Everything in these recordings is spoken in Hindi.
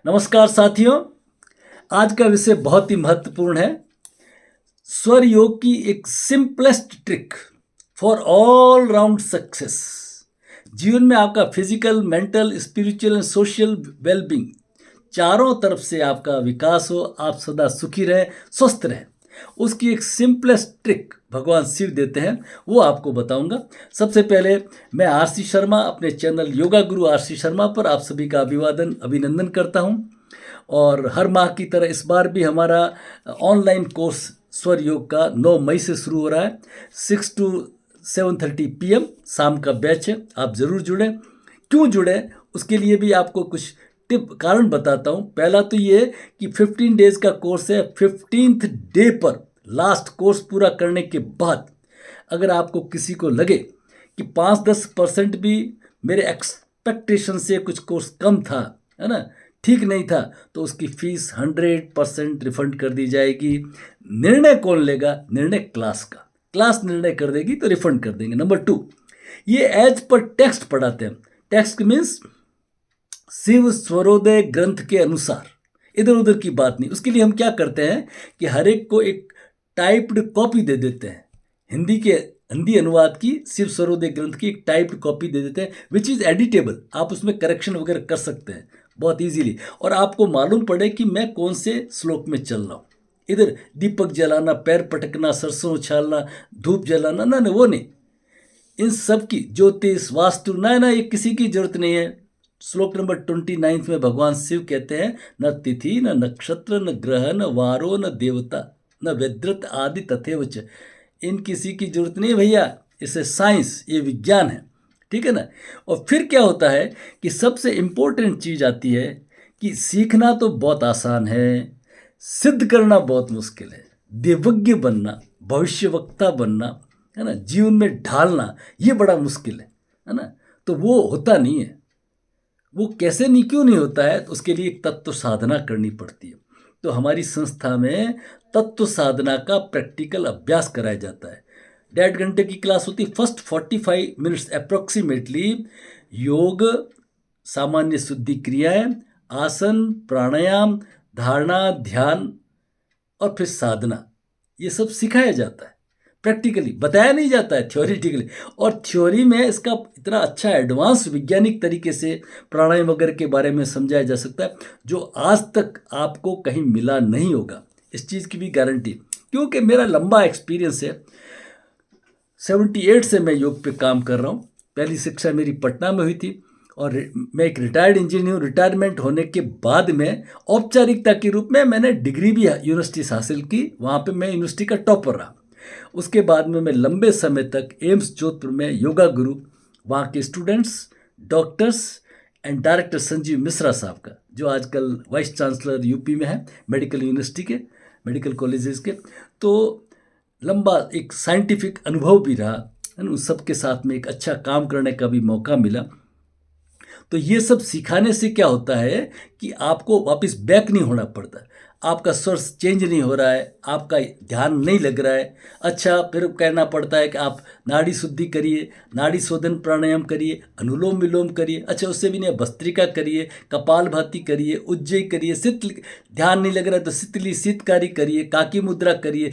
नमस्कार साथियों। आज का विषय बहुत ही महत्वपूर्ण है। स्वर योग की एक simplest trick for all round success. जीवन में आपका physical, mental, spiritual and social wellbeing चारों तरफ से आपका विकास हो, आप सदा सुखी रहें, स्वस्थ रहें, उसकी एक सिंपलेस्ट ट्रिक भगवान शिव देते हैं, वो आपको बताऊंगा। सबसे पहले मैं आरसी शर्मा अपने चैनल योगा गुरु आरसी शर्मा पर आप सभी का अभिनंदन करता हूं। और हर माह की तरह इस बार भी हमारा ऑनलाइन कोर्स स्वर योग का 9 मई से शुरू हो रहा है। 6 to 7:30 PM शाम का बैच है, आप ज़रूर जुड़ें। क्यों जुड़ें उसके लिए भी आपको कुछ कारण बताता हूँ। पहला तो ये कि 15 डेज का कोर्स है। 15th डे पर लास्ट कोर्स पूरा करने के बाद अगर आपको किसी को लगे कि 5-10% भी मेरे एक्सपेक्टेशन से कुछ कोर्स कम था, है ना, ठीक नहीं था, तो उसकी फीस 100% रिफंड कर दी जाएगी। निर्णय कौन लेगा? निर्णय क्लास का। क्लास निर्णय कर देगी तो रिफंड कर देंगे। नंबर 2, ये एज पर टेक्स्ट पढ़ाते हैं। टेक्स्ट मीन्स शिव स्वरोदय ग्रंथ के अनुसार, इधर उधर की बात नहीं। उसके लिए हम क्या करते हैं कि हर एक को एक टाइप्ड कॉपी दे देते हैं। हिंदी अनुवाद की शिव स्वरोदय ग्रंथ की एक टाइप्ड कॉपी दे देते हैं, विच इज़ एडिटेबल। आप उसमें करेक्शन वगैरह कर सकते हैं बहुत इजीली। और आपको मालूम पड़े कि मैं कौन से श्लोक में चल रहा हूँ। इधर दीपक जलाना, पैर पटकना, सरसों उछालना, धूप जलाना, ना वो नहीं। इन सब की ज्योतिष, वास्तु, ना ये किसी की जरूरत नहीं है। श्लोक नंबर 29 में भगवान शिव कहते हैं, न तिथि, न नक्षत्र, न ग्रह, न वारो, न देवता, न व्यद्रत आदि तथैव च। इन किसी की जरूरत नहीं भैया। इसे साइंस, ये विज्ञान है, ठीक है ना। और फिर क्या होता है कि सबसे इम्पोर्टेंट चीज़ आती है कि सीखना तो बहुत आसान है, सिद्ध करना बहुत मुश्किल है। देवज्ञ बनना, भविष्यवक्ता बनना, है ना, जीवन में ढालना, ये बड़ा मुश्किल है ना। तो वो होता नहीं है। वो कैसे नहीं, क्यों नहीं होता है? तो उसके लिए एक तत्व साधना करनी पड़ती है। तो हमारी संस्था में तत्व साधना का प्रैक्टिकल अभ्यास कराया जाता है। 1.5 घंटे की क्लास होती है। फर्स्ट 45 मिनट्स अप्रोक्सीमेटली योग, सामान्य शुद्धि क्रियाएं, आसन, प्राणायाम, धारणा, ध्यान और फिर साधना, ये सब सिखाया जाता है। प्रैक्टिकली बताया नहीं जाता है, थ्योरेटिकली। और थ्योरी में इसका इतना अच्छा एडवांस वैज्ञानिक तरीके से प्राणायाम वगैरह के बारे में समझाया जा सकता है, जो आज तक आपको कहीं मिला नहीं होगा। इस चीज़ की भी गारंटी, क्योंकि मेरा लंबा एक्सपीरियंस है। 78 से मैं योग पे काम कर रहा हूँ। पहली शिक्षा मेरी पटना में हुई थी और मैं एक रिटायर्ड इंजीनियर हूँ। रिटायरमेंट होने के बाद में औपचारिकता के रूप में मैंने डिग्री भी यूनिवर्सिटी से हासिल की। वहाँ पे मैं यूनिवर्सिटी का टॉपर रहा। उसके बाद में मैं लंबे समय तक एम्स जोधपुर में योगा गुरु, वहाँ के students, doctors and director Sanjeev Mishra साहब का, जो आजकल वाइस चांसलर यूपी में है, मेडिकल यूनिवर्सिटी के, मेडिकल कॉलेजेस के, तो लंबा एक साइंटिफिक अनुभव भी रहा है। उन सबके साथ में एक अच्छा काम करने का भी मौका मिला। तो ये सब सिखाने से क्या होता है कि आपको वापस बैक नहीं होना पड़ता। आपका सोर्स चेंज नहीं हो रहा है, आपका ध्यान नहीं लग रहा है। अच्छा, फिर कहना पड़ता है कि आप नाड़ी शुद्धि करिए, नाड़ी शोधन प्राणायाम करिए, अनुलोम विलोम करिए। अच्छा, उससे भी नहीं, भस्त्रिका करिए, कपालभाति करिए, उज्जयी करिए, शीतल, ध्यान नहीं लग रहा है तो शीतली शीतकारी करिए, काकी मुद्रा करिए,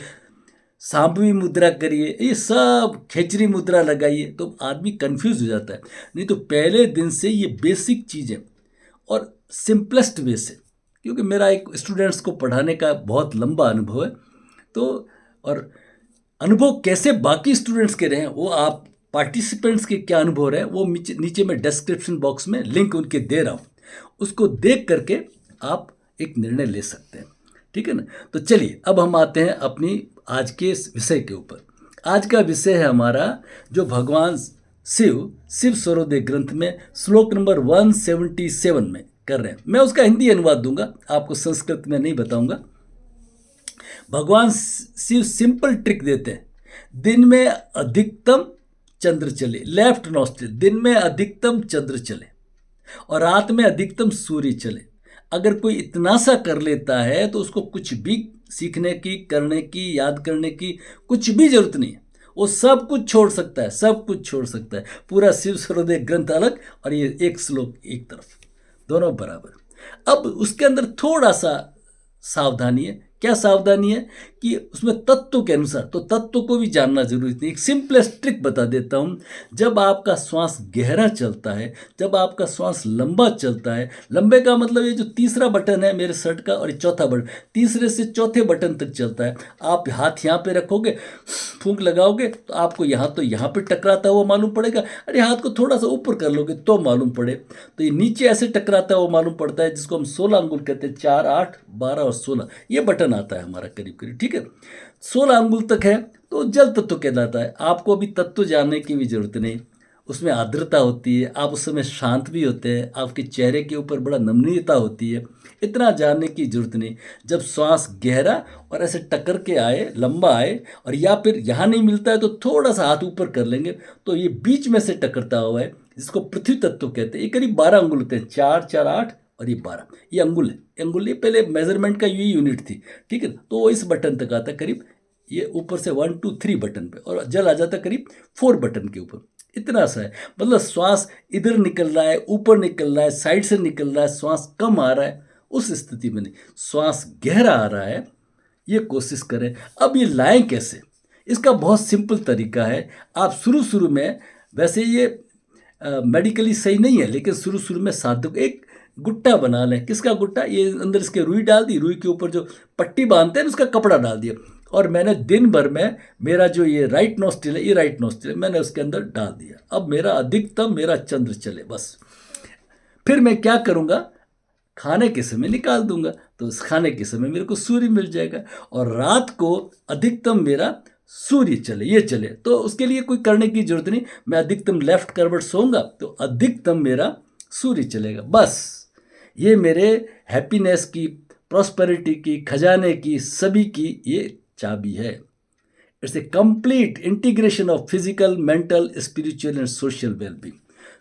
सांभवी मुद्रा करिए, ये सब खेचरी मुद्रा लगाइए। तो आदमी कंफ्यूज हो जाता है। नहीं तो पहले दिन से ये बेसिक चीज़ें और सिंपलेस्ट वे से, क्योंकि मेरा एक स्टूडेंट्स को पढ़ाने का बहुत लंबा अनुभव है। तो और अनुभव कैसे बाकी स्टूडेंट्स के रहे हैं, वो आप पार्टिसिपेंट्स के क्या अनुभव रहे हैं, वो नीचे में डिस्क्रिप्शन बॉक्स में लिंक उनके दे रहा हूँ। उसको देख करके आप एक निर्णय ले सकते हैं, ठीक है ना। तो चलिए अब हम आते हैं अपनी आज के इस विषय के ऊपर। आज का विषय है हमारा, जो भगवान शिव स्वरोदय ग्रंथ में श्लोक नंबर 177 में कर रहे हैं। मैं उसका हिंदी अनुवाद दूंगा, आपको संस्कृत में नहीं बताऊंगा। भगवान शिव सिंपल ट्रिक देते हैं। दिन में अधिकतम चंद्र चले, लेफ्ट नॉस्ट्रिल, दिन में अधिकतम चंद्र चले और रात में अधिकतम सूर्य चले। अगर कोई इतना सा कर लेता है तो उसको कुछ भी सीखने की, करने की, याद करने की कुछ भी जरूरत नहीं है। वो सब कुछ छोड़ सकता है, सब कुछ छोड़ सकता है। पूरा शिव स्वरोदय ग्रंथ अलग और ये एक श्लोक एक तरफ, दोनों बराबर। अब उसके अंदर थोड़ा सा सावधानी है। क्या सावधानी है कि उसमें तत्व के अनुसार, तो तत्व को भी जानना जरूरी है। एक सिंपलेस्ट ट्रिक बता देता हूँ। जब आपका श्वास गहरा चलता है, जब आपका श्वास लंबा चलता है, लंबे का मतलब ये जो तीसरा बटन है मेरे शर्ट का और ये चौथा बटन, तीसरे से चौथे बटन तक चलता है। आप हाथ यहाँ पे रखोगे, फूंक लगाओगे तो आपको यहाँ तो यहाँ पे टकराता हुआ मालूम पड़ेगा। अरे हाथ को थोड़ा सा ऊपर कर लोगे तो मालूम पड़े, तो ये नीचे ऐसे टकराता हुआ मालूम पड़ता है, जिसको हम 16 अंगुल कहते हैं। 4, 8, 12 और 16 ये बटन आता है हमारा करीब करीब, ठीक है। 16 अंगुल तक है तो जल तत्व कहलाता है। आपको अभी तत्व जानने की भी जरूरत नहीं। उसमें आर्द्रता होती है, आप उस समय शांत भी होते हैं, आपके चेहरे के ऊपर बड़ा नमनीयता होती है। इतना जानने की जरूरत नहीं। जब श्वास गहरा और ऐसे टक्कर के आए, लंबा आए, और या फिर यहाँ नहीं मिलता है तो थोड़ा सा हाथ ऊपर कर लेंगे तो ये बीच में से टकरता हुआ है, जिसको पृथ्वी तत्व कहते हैं। ये करीब 12 अंगुल होते हैं। 4, 4, 8 और ये 12, ये अंगुल है। अंगुल ये पहले मेजरमेंट का यही यूनिट थी, ठीक है। तो वो इस बटन तक आता है करीब, ये ऊपर से 1, 2, 3 बटन पे, और जल आ जाता है करीब 4 बटन के ऊपर। इतना सा है। मतलब श्वास इधर निकल रहा है, ऊपर निकल रहा है, साइड से निकल रहा है, श्वास कम आ रहा है, उस स्थिति में नहीं, श्वास गहरा आ रहा है, ये कोशिश करें। अब ये लाएं कैसे, इसका बहुत सिंपल तरीका है। आप शुरू शुरू में, वैसे ये मेडिकली सही नहीं है, लेकिन शुरू शुरू में साधक एक गुट्टा बना लें। किसका गुट्टा? ये अंदर इसके रुई डाल दी, रुई के ऊपर जो पट्टी बांधते हैं उसका कपड़ा डाल दिया, और मैंने दिन भर में मेरा जो ये राइट नोस्ट्रिल है, ये राइट नोस्ट्रिल है, मैंने उसके अंदर डाल दिया। अब मेरा अधिकतम मेरा चंद्र चले बस। फिर मैं क्या करूँगा, खाने के समय निकाल दूंगा, तो उस खाने के समय मेरे को सूर्य मिल जाएगा, और रात को अधिकतम मेरा सूर्य चले, ये चले। तो उसके लिए कोई करने की जरूरत नहीं, मैं अधिकतम लेफ्ट करवट सोऊंगा तो अधिकतम मेरा सूर्य चलेगा बस। ये मेरे हैप्पीनेस की, प्रॉस्पेरिटी की, खजाने की, सभी की ये चाबी है। It's a complete integration of physical, mental, spiritual and social wellbeing.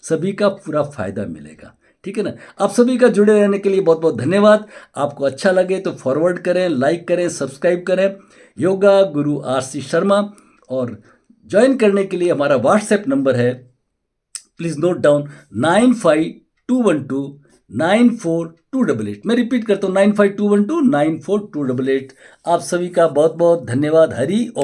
सभी का पूरा फायदा मिलेगा, ठीक है ना। आप सभी का जुड़े रहने के लिए बहुत बहुत धन्यवाद। आपको अच्छा लगे तो फॉरवर्ड करें, लाइक करें, सब्सक्राइब करें। योगा गुरु RC शर्मा। और ज्वाइन करने के लिए हमारा व्हाट्सएप नंबर है, प्लीज़ नोट डाउन, 9521294288। मैं रिपीट करता हूँ, 9521294288। आप सभी का बहुत बहुत धन्यवाद। हरि ओम।